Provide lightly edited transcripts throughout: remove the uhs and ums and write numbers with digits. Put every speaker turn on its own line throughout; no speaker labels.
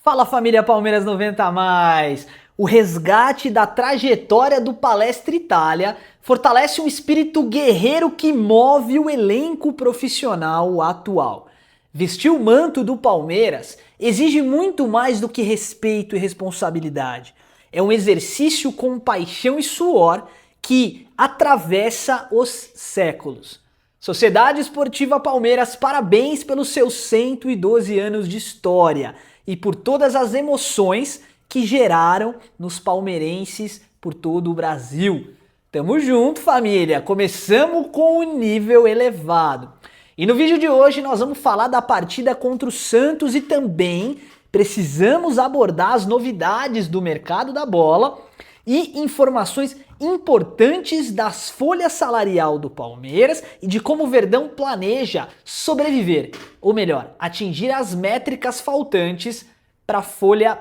Fala família Palmeiras 90 a mais! O resgate da trajetória do Palestra Itália fortalece um espírito guerreiro que move o elenco profissional atual. Vestir o manto do Palmeiras exige muito mais do que respeito e responsabilidade. É um exercício com paixão e suor que atravessa os séculos. Sociedade Esportiva Palmeiras, parabéns pelos seus 112 anos de história e por todas as emoções que geraram nos palmeirenses por todo o Brasil. Tamo junto, família! Começamos com um nível elevado. E no vídeo de hoje nós vamos falar da partida contra o Santos e também precisamos abordar as novidades do mercado da bola e informações importantes das folhas salarial do Palmeiras e de como o Verdão planeja sobreviver, ou melhor, atingir as métricas faltantes para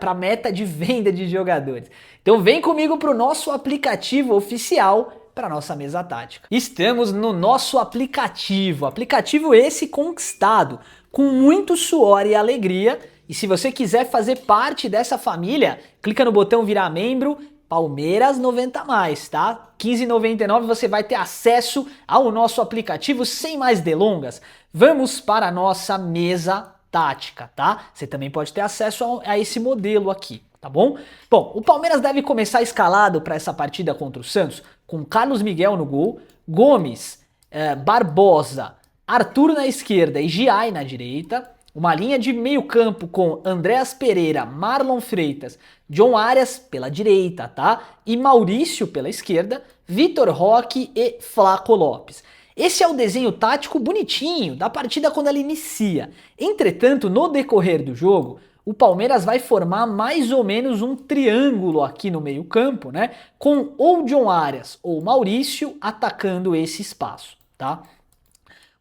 a meta de venda de jogadores. Então vem comigo para o nosso aplicativo oficial para nossa mesa tática. Estamos no nosso aplicativo esse conquistado com muito suor e alegria. E se você quiser fazer parte dessa família, clica no botão virar membro Palmeiras 90 mais, tá? R$15,99 você vai ter acesso ao nosso aplicativo. Sem mais delongas, vamos para a nossa mesa tática, tá? Você também pode ter acesso a esse modelo aqui, tá bom? Bom, o Palmeiras deve começar escalado para essa partida contra o Santos com Carlos Miguel no gol, Gomes, Barbosa, Arthur na esquerda e Giai na direita. Uma linha de meio campo com Andréas Pereira, Marlon Freitas, John Arias pela direita, tá? E Maurício pela esquerda, Vitor Roque e Flaco Lopes. Esse é o desenho tático bonitinho da partida quando ela inicia. Entretanto, no decorrer do jogo, o Palmeiras vai formar mais ou menos um triângulo aqui no meio campo, né? Com ou John Arias ou Maurício atacando esse espaço, tá?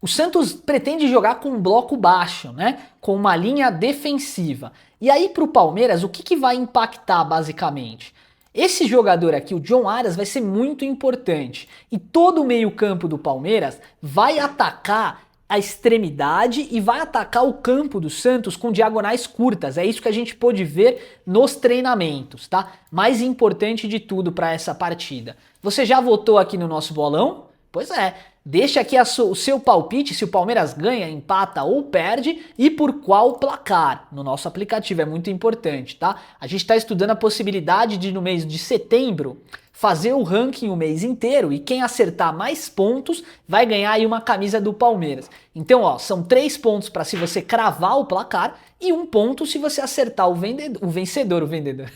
O Santos pretende jogar com um bloco baixo, né? Com uma linha defensiva. E aí para o Palmeiras, o que vai impactar basicamente? Esse jogador aqui, o John Arias, vai ser muito importante. E todo o meio-campo do Palmeiras vai atacar a extremidade e vai atacar o campo do Santos com diagonais curtas. É isso que a gente pôde ver nos treinamentos, tá? Mais importante de tudo para essa partida. Você já votou aqui no nosso bolão? Pois é. Deixa aqui o seu palpite se o Palmeiras ganha, empata ou perde e por qual placar no nosso aplicativo, é muito importante, tá? A gente está estudando a possibilidade de no mês de setembro fazer o ranking o mês inteiro e quem acertar mais pontos vai ganhar aí uma camisa do Palmeiras. Então, ó, são 3 pontos para se você cravar o placar e 1 ponto se você acertar o vencedor.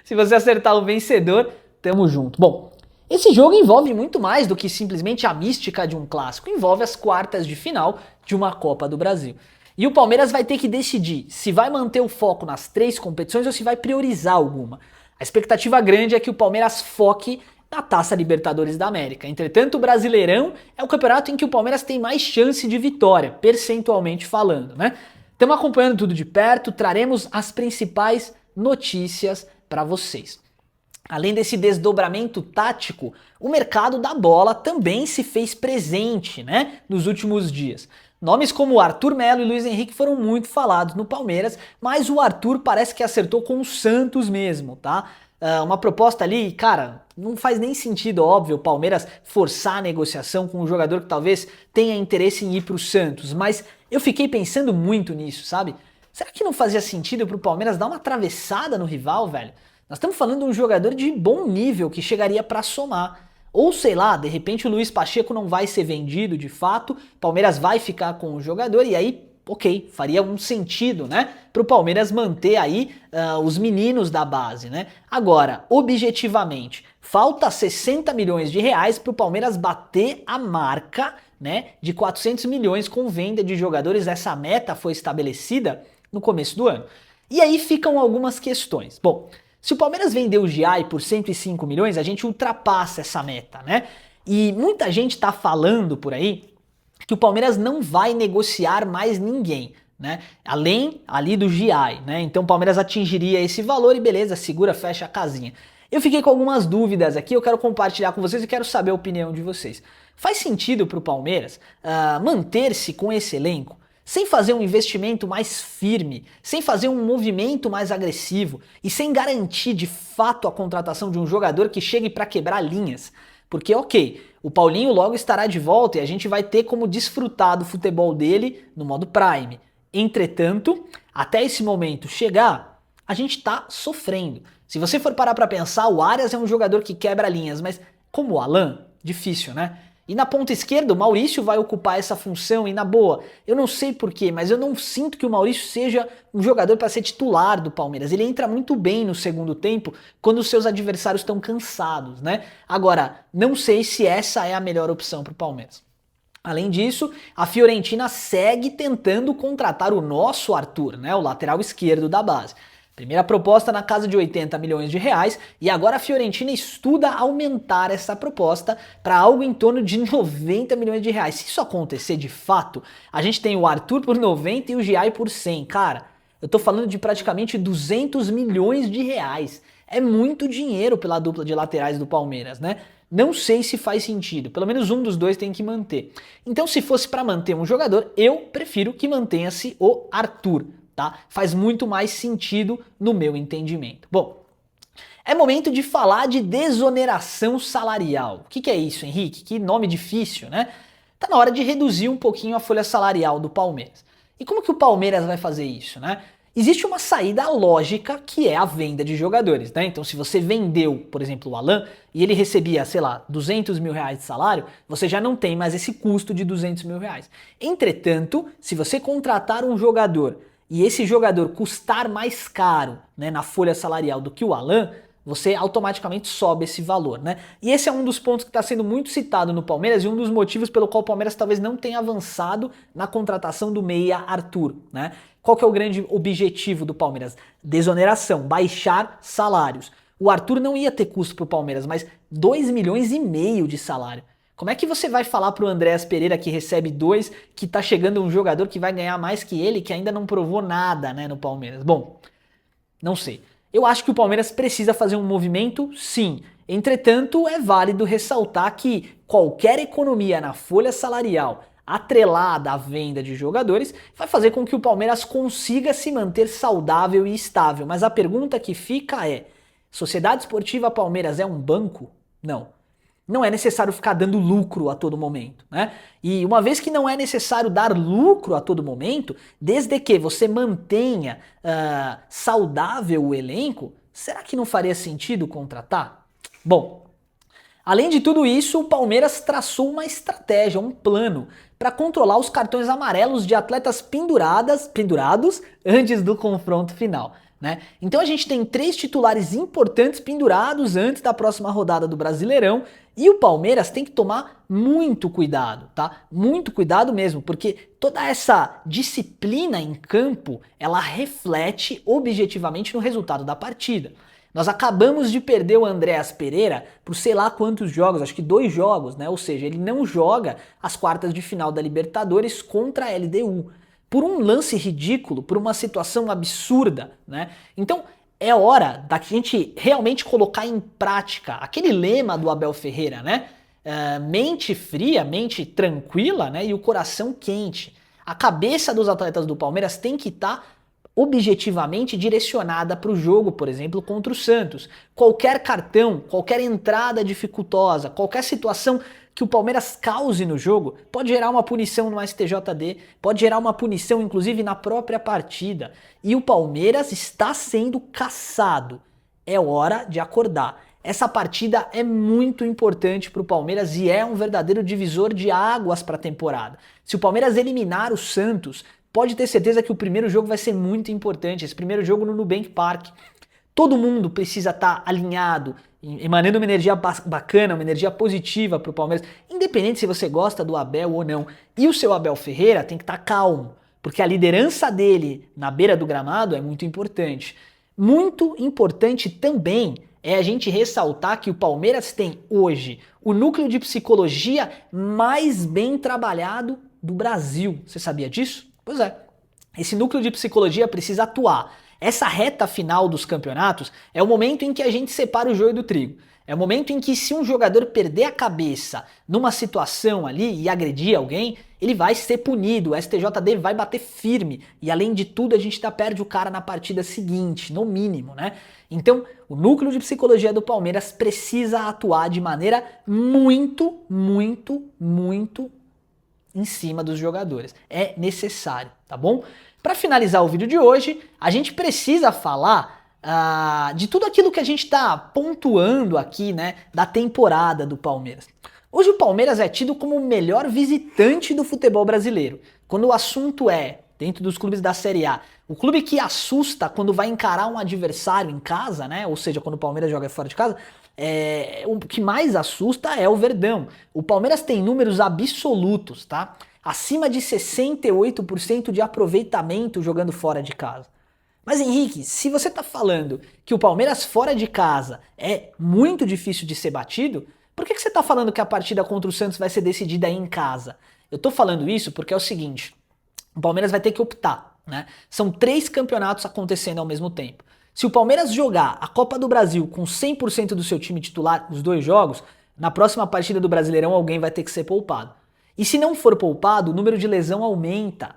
Se você acertar o vencedor, tamo junto. Bom, esse jogo envolve muito mais do que simplesmente a mística de um clássico, envolve as quartas de final de uma Copa do Brasil. E o Palmeiras vai ter que decidir se vai manter o foco nas 3 competições ou se vai priorizar alguma. A expectativa grande é que o Palmeiras foque na Taça Libertadores da América. Entretanto, o Brasileirão é o campeonato em que o Palmeiras tem mais chance de vitória, percentualmente falando, né? Estamos acompanhando tudo de perto, traremos as principais notícias para vocês. Além desse desdobramento tático, o mercado da bola também se fez presente, né, nos últimos dias. Nomes como Arthur Melo e Luiz Henrique foram muito falados no Palmeiras, mas o Arthur parece que acertou com o Santos mesmo, tá? Uma proposta ali, cara, não faz nem sentido, óbvio, o Palmeiras forçar a negociação com um jogador que talvez tenha interesse em ir para o Santos, mas eu fiquei pensando muito nisso, sabe? Será que não fazia sentido para o Palmeiras dar uma atravessada no rival, velho? Nós estamos falando de um jogador de bom nível que chegaria para somar. Ou sei lá, de repente o Luiz Pacheco não vai ser vendido de fato, Palmeiras vai ficar com o jogador e aí, ok, faria um sentido, né? Para o Palmeiras manter aí os meninos da base, né? Agora, objetivamente, falta 60 milhões de reais para o Palmeiras bater a marca, né, de 400 milhões com venda de jogadores. Essa meta foi estabelecida no começo do ano. E aí ficam algumas questões. Bom, se o Palmeiras vender o Giai por 105 milhões, a gente ultrapassa essa meta, né? E muita gente tá falando por aí que o Palmeiras não vai negociar mais ninguém, né? Além ali do Giai, né? Então o Palmeiras atingiria esse valor e beleza, segura, fecha a casinha. Eu fiquei com algumas dúvidas aqui, eu quero compartilhar com vocês e quero saber a opinião de vocês. Faz sentido para o Palmeiras manter-se com esse elenco? sem fazer um investimento mais firme, sem fazer um movimento mais agressivo e sem garantir de fato a contratação de um jogador que chegue para quebrar linhas. Porque, ok, o Paulinho logo estará de volta e a gente vai ter como desfrutar do futebol dele no modo Prime. Entretanto, até esse momento chegar, a gente tá sofrendo. Se você for parar para pensar, o Arias é um jogador que quebra linhas, mas como o Alan, difícil, né? E na ponta esquerda, o Maurício vai ocupar essa função e na boa, eu não sei porquê, mas eu não sinto que o Maurício seja um jogador para ser titular do Palmeiras. Ele entra muito bem no segundo tempo quando os seus adversários estão cansados, né? Agora, não sei se essa é a melhor opção para o Palmeiras. Além disso, a Fiorentina segue tentando contratar o nosso Arthur, né? O lateral esquerdo da base. Primeira proposta na casa de 80 milhões de reais e agora a Fiorentina estuda aumentar essa proposta para algo em torno de 90 milhões de reais. Se isso acontecer de fato, a gente tem o Arthur por 90 e o Giai por 100. Cara, eu tô falando de praticamente 200 milhões de reais. É muito dinheiro pela dupla de laterais do Palmeiras, né? Não sei se faz sentido, pelo menos um dos dois tem que manter. Então se fosse para manter um jogador, eu prefiro que mantenha-se o Arthur. Tá? Faz muito mais sentido no meu entendimento. Bom, é momento de falar de desoneração salarial. O que é isso, Henrique? Que nome difícil, né? Tá na hora de reduzir um pouquinho a folha salarial do Palmeiras. E como que o Palmeiras vai fazer isso, né? Existe uma saída lógica que é a venda de jogadores, né? Então se você vendeu, por exemplo, o Alan e ele recebia, sei lá, 200 mil reais de salário, você já não tem mais esse custo de 200 mil reais. Entretanto, se você contratar um jogador e esse jogador custar mais caro, né, na folha salarial do que o Alan, você automaticamente sobe esse valor, né? E esse é um dos pontos que está sendo muito citado no Palmeiras e um dos motivos pelo qual o Palmeiras talvez não tenha avançado na contratação do meia Arthur, né? Qual que é o grande objetivo do Palmeiras? Desoneração, baixar salários. O Arthur não ia ter custo para o Palmeiras, mas 2,5 milhões de salário. Como é que você vai falar pro Andréas Pereira, que recebe 2, que tá chegando um jogador que vai ganhar mais que ele, que ainda não provou nada, né, no Palmeiras? Bom, não sei. Eu acho que o Palmeiras precisa fazer um movimento, sim. Entretanto, é válido ressaltar que qualquer economia na folha salarial atrelada à venda de jogadores vai fazer com que o Palmeiras consiga se manter saudável e estável. Mas a pergunta que fica é: Sociedade Esportiva Palmeiras é um banco? Não. Não é necessário ficar dando lucro a todo momento, né? E uma vez que não é necessário dar lucro a todo momento, desde que você mantenha saudável o elenco, será que não faria sentido contratar? Bom, além de tudo isso, o Palmeiras traçou uma estratégia, um plano para controlar os cartões amarelos de atletas pendurados antes do confronto final. Né? Então a gente tem 3 titulares importantes pendurados antes da próxima rodada do Brasileirão e o Palmeiras tem que tomar muito cuidado, tá? Muito cuidado mesmo, porque toda essa disciplina em campo, ela reflete objetivamente no resultado da partida. Nós acabamos de perder o Andréas Pereira por sei lá quantos jogos, acho que 2 jogos, né? Ou seja, ele não joga as quartas de final da Libertadores contra a LDU. Por um lance ridículo, por uma situação absurda, né? Então é hora da gente realmente colocar em prática aquele lema do Abel Ferreira, né? Mente fria, mente tranquila, né? E o coração quente. A cabeça dos atletas do Palmeiras tem que estar objetivamente direcionada para o jogo, por exemplo, contra o Santos. Qualquer cartão, qualquer entrada dificultosa, qualquer situação que o Palmeiras cause no jogo pode gerar uma punição no STJD, pode gerar uma punição inclusive na própria partida. E o Palmeiras está sendo caçado. É hora de acordar. Essa partida é muito importante para o Palmeiras e é um verdadeiro divisor de águas para a temporada. Se o Palmeiras eliminar o Santos, pode ter certeza que o primeiro jogo vai ser muito importante. Esse primeiro jogo no Nubank Park. Todo mundo precisa estar alinhado, emanando uma energia bacana, uma energia positiva para o Palmeiras, independente se você gosta do Abel ou não. E o seu Abel Ferreira tem que estar calmo, porque a liderança dele na beira do gramado é muito importante. Muito importante também é a gente ressaltar que o Palmeiras tem hoje o núcleo de psicologia mais bem trabalhado do Brasil. Você sabia disso? Pois é. Esse núcleo de psicologia precisa atuar. Essa reta final dos campeonatos é o momento em que a gente separa o joio do trigo. É o momento em que se um jogador perder a cabeça numa situação ali e agredir alguém, ele vai ser punido, o STJD vai bater firme e além de tudo a gente ainda perde o cara na partida seguinte, no mínimo, né? Então o núcleo de psicologia do Palmeiras precisa atuar de maneira muito em cima dos jogadores. É necessário, tá bom? Para finalizar o vídeo de hoje, a gente precisa falar de tudo aquilo que a gente está pontuando aqui, né, da temporada do Palmeiras. Hoje o Palmeiras é tido como o melhor visitante do futebol brasileiro. Quando o assunto é, dentro dos clubes da Série A, o clube que assusta quando vai encarar um adversário em casa, né, ou seja, quando o Palmeiras joga fora de casa, o que mais assusta é o Verdão. O Palmeiras tem números absolutos, tá? Acima de 68% de aproveitamento jogando fora de casa. Mas Henrique, se você tá falando que o Palmeiras fora de casa é muito difícil de ser batido, por que você tá falando que a partida contra o Santos vai ser decidida aí em casa? Eu tô falando isso porque é o seguinte, o Palmeiras vai ter que optar, né? São 3 campeonatos acontecendo ao mesmo tempo. Se o Palmeiras jogar a Copa do Brasil com 100% do seu time titular, os 2 jogos, na próxima partida do Brasileirão alguém vai ter que ser poupado. E se não for poupado, o número de lesão aumenta.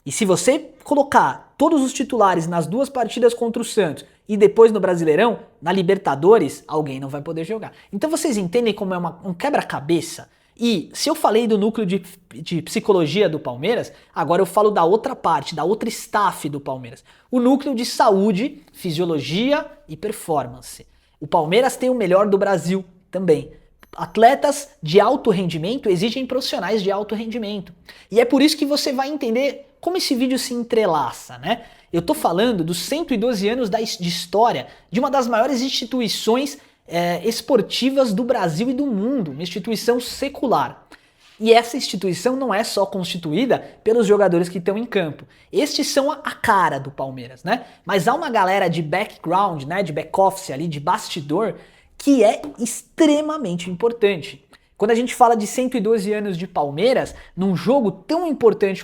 E se você colocar todos os titulares nas 2 partidas contra o Santos e depois no Brasileirão, na Libertadores, alguém não vai poder jogar. Então vocês entendem como é um quebra-cabeça? E se eu falei do núcleo de psicologia do Palmeiras, agora eu falo da outra parte, da outra staff do Palmeiras. O núcleo de saúde, fisiologia e performance. O Palmeiras tem o melhor do Brasil também. Atletas de alto rendimento exigem profissionais de alto rendimento. E é por isso que você vai entender como esse vídeo se entrelaça, né? Eu tô falando dos 112 anos de história de uma das maiores instituições esportivas do Brasil e do mundo, uma instituição secular. E essa instituição não é só constituída pelos jogadores que estão em campo. Estes são a cara do Palmeiras, né? Mas há uma galera de background, né, de back-office ali, de bastidor, que é extremamente importante. Quando a gente fala de 112 anos de Palmeiras, num jogo tão importante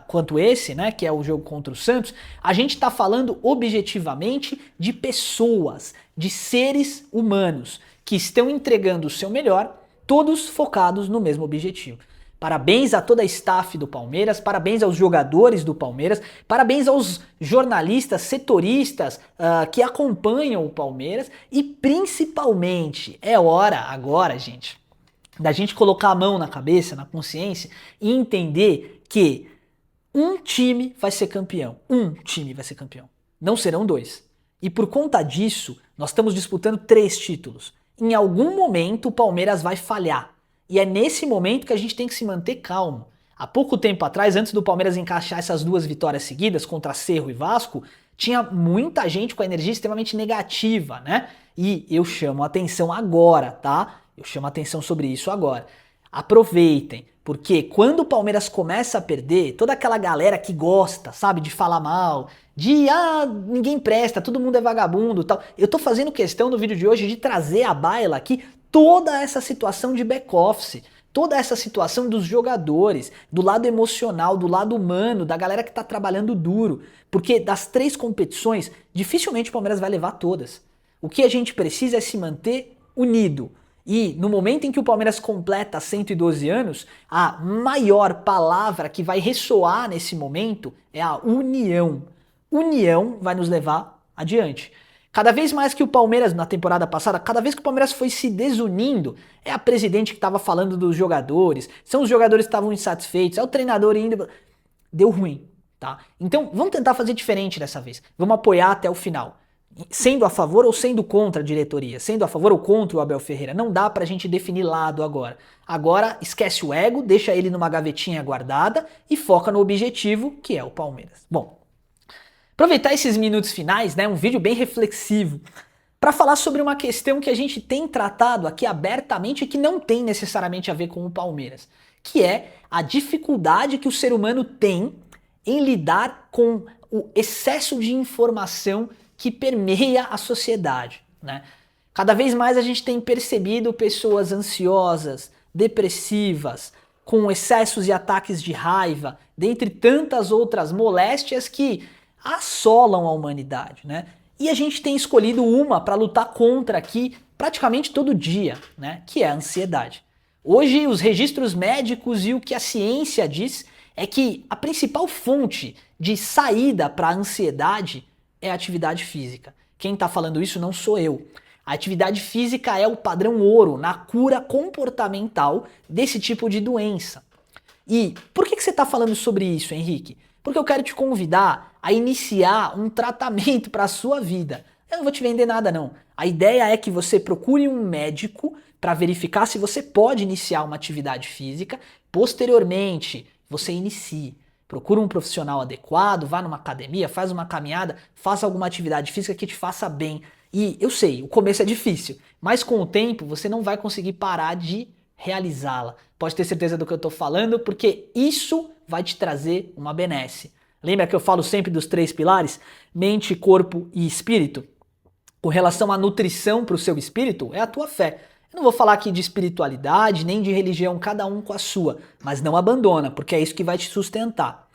quanto esse, né, que é o jogo contra o Santos, a gente está falando objetivamente de pessoas, de seres humanos, que estão entregando o seu melhor, todos focados no mesmo objetivo. Parabéns a toda a staff do Palmeiras, parabéns aos jogadores do Palmeiras, parabéns aos jornalistas, setoristas que acompanham o Palmeiras e principalmente é hora agora, gente, da gente colocar a mão na cabeça, na consciência e entender que um time vai ser campeão. Um time vai ser campeão. Não serão 2. E por conta disso, nós estamos disputando 3 títulos. Em algum momento o Palmeiras vai falhar. E é nesse momento que a gente tem que se manter calmo. Há pouco tempo atrás, antes do Palmeiras encaixar essas 2 vitórias seguidas contra Cerro e Vasco, tinha muita gente com a energia extremamente negativa, né? E eu chamo a atenção agora, tá? Eu chamo a atenção sobre isso agora. Aproveitem, porque quando o Palmeiras começa a perder, toda aquela galera que gosta, sabe, de falar mal, de ninguém presta, todo mundo é vagabundo e tal. Eu tô fazendo questão no vídeo de hoje de trazer à baila aqui toda essa situação de back-office, toda essa situação dos jogadores, do lado emocional, do lado humano, da galera que tá trabalhando duro. Porque das 3 competições, dificilmente o Palmeiras vai levar todas. O que a gente precisa é se manter unido. E no momento em que o Palmeiras completa 112 anos, a maior palavra que vai ressoar nesse momento é a união. União vai nos levar adiante. Cada vez mais que o Palmeiras, na temporada passada, cada vez que o Palmeiras foi se desunindo, é a presidente que estava falando dos jogadores, são os jogadores que estavam insatisfeitos, é o treinador indo... Deu ruim, tá? Então vamos tentar fazer diferente dessa vez. Vamos apoiar até o final. Sendo a favor ou sendo contra a diretoria, sendo a favor ou contra o Abel Ferreira. Não dá pra gente definir lado agora. Agora esquece o ego, deixa ele numa gavetinha guardada e foca no objetivo, que é o Palmeiras. Bom, aproveitar esses minutos finais, né, um vídeo bem reflexivo, para falar sobre uma questão que a gente tem tratado aqui abertamente e que não tem necessariamente a ver com o Palmeiras, que é a dificuldade que o ser humano tem em lidar com o excesso de informação que permeia a sociedade, né? Cada vez mais a gente tem percebido pessoas ansiosas, depressivas, com excessos e ataques de raiva, dentre tantas outras moléstias que assolam a humanidade, né? E a gente tem escolhido uma para lutar contra aqui praticamente todo dia, né? Que é a ansiedade. Hoje, os registros médicos e o que a ciência diz é que a principal fonte de saída para a ansiedade é a atividade física. Quem está falando isso não sou eu. A atividade física é o padrão ouro na cura comportamental desse tipo de doença. E por que você está falando sobre isso, Henrique? Porque eu quero te convidar a iniciar um tratamento para a sua vida. Eu não vou te vender nada não. A ideia é que você procure um médico para verificar se você pode iniciar uma atividade física. Posteriormente, você inicie. Procura um profissional adequado, vá numa academia, faz uma caminhada, faça alguma atividade física que te faça bem. E eu sei, o começo é difícil, mas com o tempo você não vai conseguir parar de realizá-la. Pode ter certeza do que eu estou falando, porque isso vai te trazer uma benesse. Lembra que eu falo sempre dos 3 pilares? Mente, corpo e espírito? Com relação à nutrição para o seu espírito, é a tua fé. Eu não vou falar aqui de espiritualidade, nem de religião, cada um com a sua, mas não abandona, porque é isso que vai te sustentar.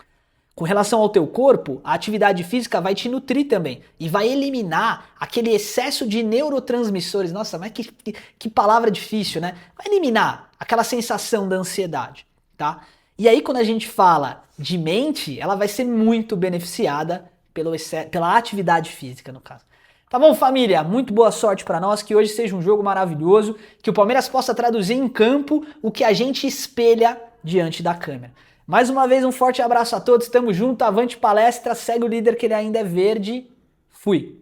Com relação ao teu corpo, a atividade física vai te nutrir também e vai eliminar aquele excesso de neurotransmissores. Nossa, mas que palavra difícil, né? Vai eliminar aquela sensação da ansiedade, tá? E aí quando a gente fala de mente, ela vai ser muito beneficiada pela atividade física, no caso. Tá bom, família? Muito boa sorte pra nós, que hoje seja um jogo maravilhoso, que o Palmeiras possa traduzir em campo o que a gente espelha diante da câmera. Mais uma vez, um forte abraço a todos, tamo junto, avante palestra, segue o líder que ele ainda é verde. Fui!